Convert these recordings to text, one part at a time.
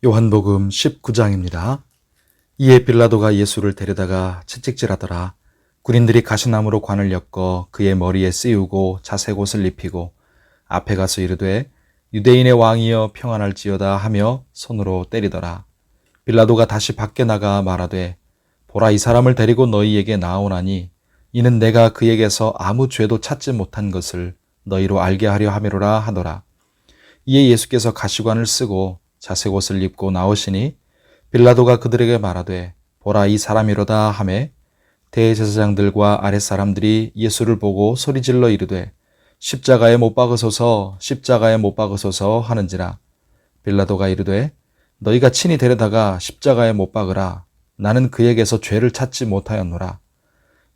요한복음 19장입니다. 이에 빌라도가 예수를 데려다가 채찍질하더라. 군인들이 가시나무로 관을 엮어 그의 머리에 씌우고 자색 옷을 입히고 앞에 가서 이르되 유대인의 왕이여 평안할지어다 하며 손으로 때리더라. 빌라도가 다시 밖에 나가 말하되 보라, 이 사람을 데리고 너희에게 나오나니 이는 내가 그에게서 아무 죄도 찾지 못한 것을 너희로 알게 하려 함이로라 하더라. 이에 예수께서 가시관을 쓰고 자색 옷을 입고 나오시니 빌라도가 그들에게 말하되 보라, 이 사람이로다 하매 대제사장들과 아랫사람들이 예수를 보고 소리질러 이르되 십자가에 못 박으소서, 십자가에 못 박으소서 하는지라. 빌라도가 이르되 너희가 친히 데려다가 십자가에 못 박으라. 나는 그에게서 죄를 찾지 못하였노라.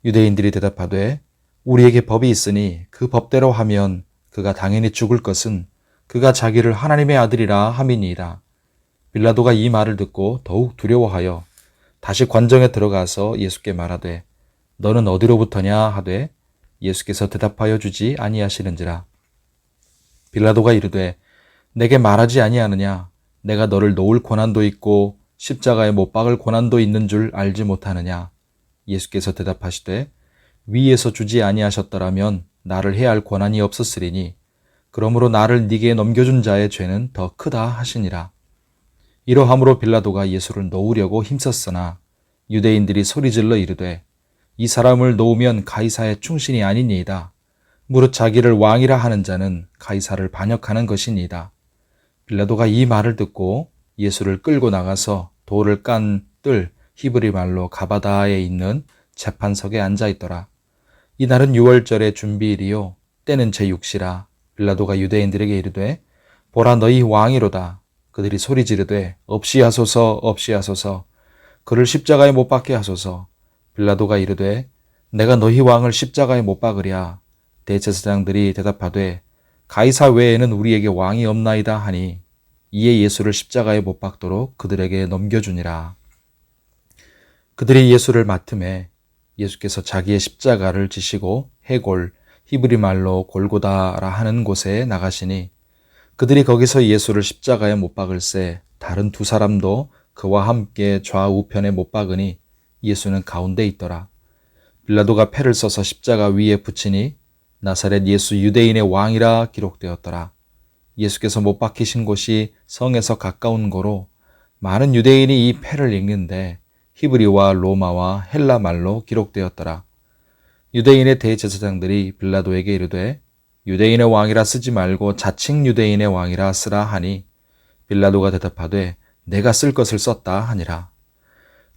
유대인들이 대답하되 우리에게 법이 있으니 그 법대로 하면 그가 당연히 죽을 것은 그가 자기를 하나님의 아들이라 함이니이다. 빌라도가 이 말을 듣고 더욱 두려워하여 다시 관정에 들어가서 예수께 말하되 너는 어디로부터냐 하되 예수께서 대답하여 주지 아니하시는지라. 빌라도가 이르되 내게 말하지 아니하느냐? 내가 너를 놓을 고난도 있고 십자가에 못 박을 고난도 있는 줄 알지 못하느냐? 예수께서 대답하시되 위에서 주지 아니하셨더라면 나를 해할 권한이 없었으리니 그러므로 나를 네게 넘겨준 자의 죄는 더 크다 하시니라. 이러함으로 빌라도가 예수를 놓으려고 힘썼으나 유대인들이 소리질러 이르되 이 사람을 놓으면 가이사의 충신이 아니니이다. 무릇 자기를 왕이라 하는 자는 가이사를 반역하는 것이니이다. 빌라도가 이 말을 듣고 예수를 끌고 나가서 돌을 깐 뜰 히브리 말로 가바다에 있는 재판석에 앉아 있더라. 이날은 유월절의 준비일이요 때는 제6시라. 빌라도가 유대인들에게 이르되 보라, 너희 왕이로다. 그들이 소리 지르되 없이 하소서, 없이 하소서. 그를 십자가에 못 박게 하소서. 빌라도가 이르되 내가 너희 왕을 십자가에 못 박으랴. 대제사장들이 대답하되 가이사 외에는 우리에게 왕이 없나이다 하니 이에 예수를 십자가에 못 박도록 그들에게 넘겨주니라. 그들이 예수를 맡음에 예수께서 자기의 십자가를 지시고 해골, 히브리 말로 골고다라 하는 곳에 나가시니 그들이 거기서 예수를 십자가에 못 박을새 다른 두 사람도 그와 함께 좌우편에 못 박으니 예수는 가운데 있더라. 빌라도가 패를 써서 십자가 위에 붙이니 나사렛 예수 유대인의 왕이라 기록되었더라. 예수께서 못 박히신 곳이 성에서 가까운 고로 많은 유대인이 이 패를 읽는데 히브리와 로마와 헬라 말로 기록되었더라. 유대인의 대제사장들이 빌라도에게 이르되 유대인의 왕이라 쓰지 말고 자칭 유대인의 왕이라 쓰라 하니 빌라도가 대답하되 내가 쓸 것을 썼다 하니라.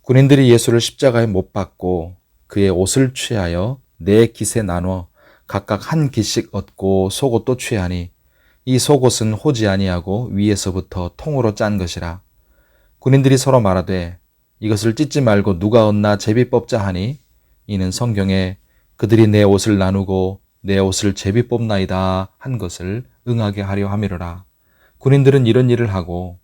군인들이 예수를 십자가에 못 박고 그의 옷을 취하여 네 깃에 나눠 각각 한 깃씩 얻고 속옷도 취하니 이 속옷은 호지 아니하고 위에서부터 통으로 짠 것이라. 군인들이 서로 말하되 이것을 찢지 말고 누가 얻나 제비 뽑자 하니 이는 성경에 그들이 내 옷을 나누고 내 옷을 제비 뽑나이다 한 것을 응하게 하려 함이로라. 군인들은 이런 일을 하고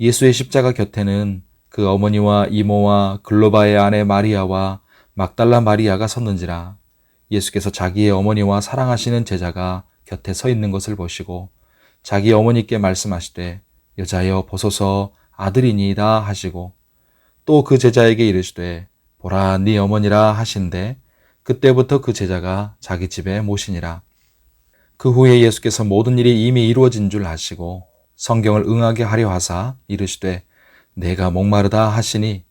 예수의 십자가 곁에는 그 어머니와 이모와 글로바의 아내 마리아와 막달라 마리아가 섰는지라. 예수께서 자기의 어머니와 사랑하시는 제자가 곁에 서 있는 것을 보시고 자기 어머니께 말씀하시되 여자여 보소서 아들이니이다 하시고 또 그 제자에게 이르시되 보라, 네 어머니라 하신대 그때부터 그 제자가 자기 집에 모시니라. 그 후에 예수께서 모든 일이 이미 이루어진 줄 아시고 성경을 응하게 하려 하사 이르시되 내가 목마르다 하시니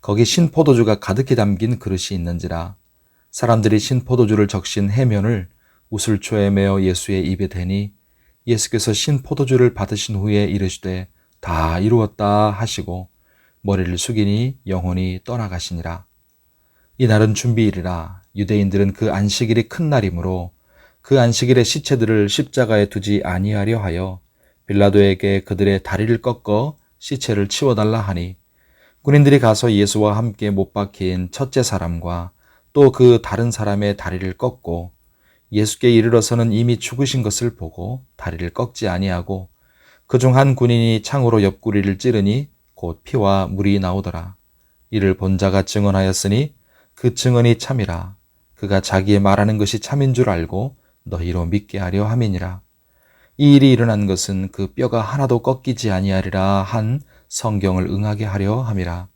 거기 신포도주가 가득히 담긴 그릇이 있는지라. 사람들이 신포도주를 적신 해면을 우슬초에 메어 예수의 입에 대니 예수께서 신포도주를 받으신 후에 이르시되 다 이루었다 하시고 머리를 숙이니 영혼이 떠나가시니라. 이날은 준비일이라. 유대인들은 그 안식일이 큰 날이므로 그 안식일에 시체들을 십자가에 두지 아니하려 하여 빌라도에게 그들의 다리를 꺾어 시체를 치워달라 하니 군인들이 가서 예수와 함께 못 박힌 첫째 사람과 또 그 다른 사람의 다리를 꺾고 예수께 이르러서는 이미 죽으신 것을 보고 다리를 꺾지 아니하고 그중 한 군인이 창으로 옆구리를 찌르니 곧 피와 물이 나오더라. 이를 본 자가 증언하였으니 그 증언이 참이라. 그가 자기의 말하는 것이 참인 줄 알고 너희로 믿게 하려 함이니라. 이 일이 일어난 것은 그 뼈가 하나도 꺾이지 아니하리라 한 성경을 응하게 하려 함이라.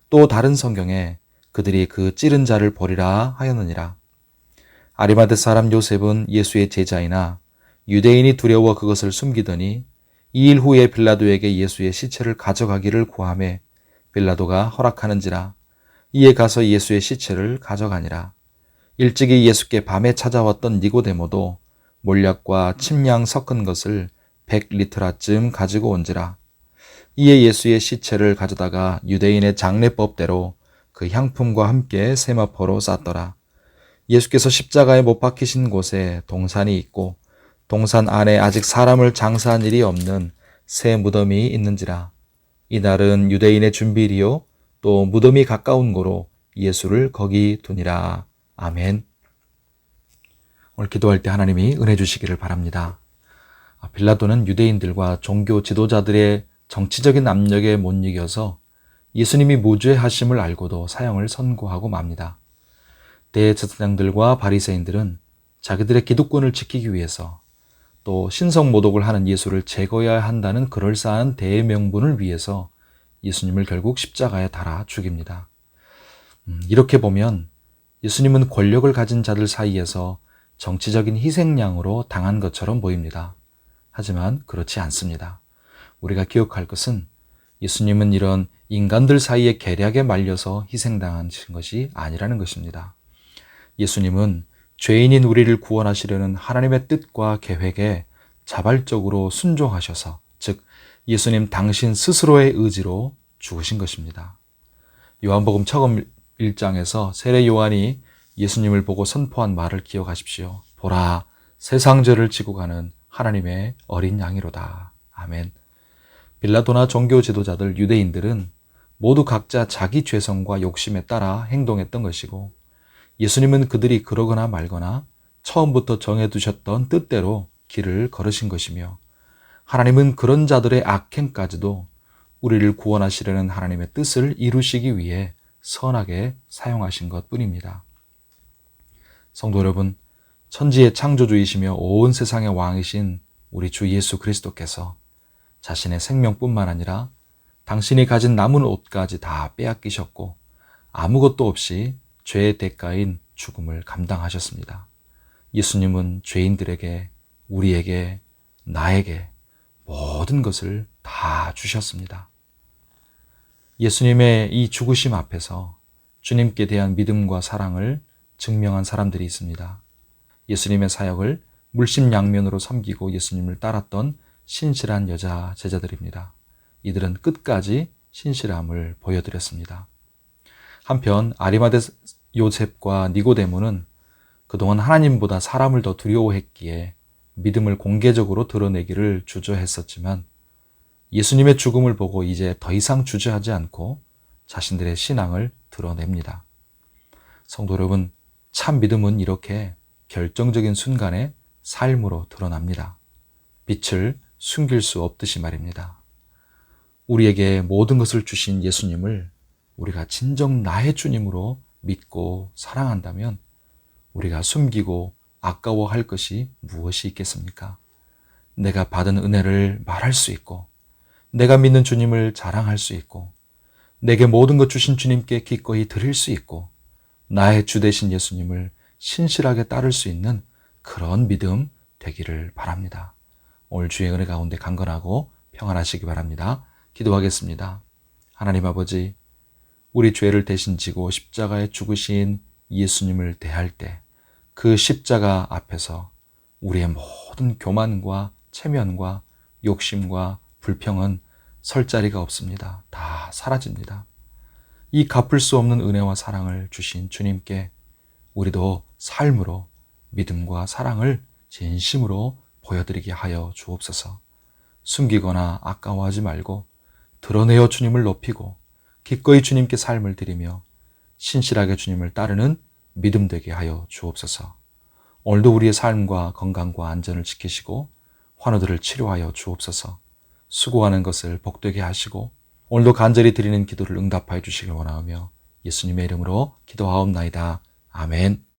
또 다른 성경에 그들이 그 찌른 자를 버리라 하였느니라. 아리마대 사람 요셉은 예수의 제자이나 유대인이 두려워 그것을 숨기더니 2일 후에 빌라도에게 예수의 시체를 가져가기를 구하매 빌라도가 허락하는지라. 이에 가서 예수의 시체를 가져가니라. 일찍이 예수께 밤에 찾아왔던 니고데모도 몰약과 침량 섞은 것을 100리터라쯤 가지고 온지라. 이에 예수의 시체를 가져다가 유대인의 장례법대로 그 향품과 함께 세마포로 쌌더라. 예수께서 십자가에 못 박히신 곳에 동산이 있고 동산 안에 아직 사람을 장사한 일이 없는 새 무덤이 있는지라. 이날은 유대인의 준비일이요 또 무덤이 가까운 고로 예수를 거기 두니라. 아멘. 오늘 기도할 때 하나님이 은혜 주시기를 바랍니다. 빌라도는 유대인들과 종교 지도자들의 정치적인 압력에 못 이겨서 예수님이 무죄하심을 알고도 사형을 선고하고 맙니다. 대제사장들과 바리새인들은 자기들의 기득권을 지키기 위해서 또 신성모독을 하는 예수를 제거해야 한다는 그럴싸한 대명분을 위해서 예수님을 결국 십자가에 달아 죽입니다. 이렇게 보면 예수님은 권력을 가진 자들 사이에서 정치적인 희생양으로 당한 것처럼 보입니다. 하지만 그렇지 않습니다. 우리가 기억할 것은 예수님은 이런 인간들 사이의 계략에 말려서 희생당하신 것이 아니라는 것입니다. 예수님은 죄인인 우리를 구원하시려는 하나님의 뜻과 계획에 자발적으로 순종하셔서, 즉 예수님 당신 스스로의 의지로 죽으신 것입니다. 요한복음 처음 1장에서 세례 요한이 예수님을 보고 선포한 말을 기억하십시오. 보라, 세상 죄를 지고 가는 하나님의 어린 양이로다. 아멘. 빌라도나 종교 지도자들, 유대인들은 모두 각자 자기 죄성과 욕심에 따라 행동했던 것이고, 예수님은 그들이 그러거나 말거나 처음부터 정해두셨던 뜻대로 길을 걸으신 것이며, 하나님은 그런 자들의 악행까지도 우리를 구원하시려는 하나님의 뜻을 이루시기 위해 선하게 사용하신 것 뿐입니다. 성도 여러분, 천지의 창조주이시며 온 세상의 왕이신 우리 주 예수 그리스도께서 자신의 생명뿐만 아니라 당신이 가진 남은 옷까지 다 빼앗기셨고 아무것도 없이 죄의 대가인 죽음을 감당하셨습니다. 예수님은 죄인들에게, 우리에게, 나에게 모든 것을 다 주셨습니다. 예수님의 이 죽으심 앞에서 주님께 대한 믿음과 사랑을 증명한 사람들이 있습니다. 예수님의 사역을 물심양면으로 섬기고 예수님을 따랐던 신실한 여자 제자들입니다. 이들은 끝까지 신실함을 보여드렸습니다. 한편 아리마대 요셉과 니고데모는 그동안 하나님보다 사람을 더 두려워했기에 믿음을 공개적으로 드러내기를 주저했었지만 예수님의 죽음을 보고 이제 더 이상 주저하지 않고 자신들의 신앙을 드러냅니다. 성도 여러분, 참 믿음은 이렇게 결정적인 순간에 삶으로 드러납니다. 빛을 숨길 수 없듯이 말입니다. 우리에게 모든 것을 주신 예수님을 우리가 진정 나의 주님으로 믿고 사랑한다면 우리가 숨기고 아까워할 것이 무엇이 있겠습니까? 내가 받은 은혜를 말할 수 있고, 내가 믿는 주님을 자랑할 수 있고, 내게 모든 것 주신 주님께 기꺼이 드릴 수 있고, 나의 주 되신 예수님을 신실하게 따를 수 있는 그런 믿음 되기를 바랍니다. 오늘 주의 은혜 가운데 강건하고 평안하시기 바랍니다. 기도하겠습니다. 하나님 아버지, 우리 죄를 대신 지고 십자가에 죽으신 예수님을 대할 때 그 십자가 앞에서 우리의 모든 교만과 체면과 욕심과 불평은 설 자리가 없습니다. 다 사라집니다. 이 갚을 수 없는 은혜와 사랑을 주신 주님께 우리도 삶으로 믿음과 사랑을 진심으로 보여드리게 하여 주옵소서. 숨기거나 아까워하지 말고 드러내어 주님을 높이고 기꺼이 주님께 삶을 드리며 신실하게 주님을 따르는 믿음 되게 하여 주옵소서. 오늘도 우리의 삶과 건강과 안전을 지키시고 환우들을 치료하여 주옵소서. 수고하는 것을 복되게 하시고 오늘도 간절히 드리는 기도를 응답하여 주시길 원하오며 예수님의 이름으로 기도하옵나이다. 아멘.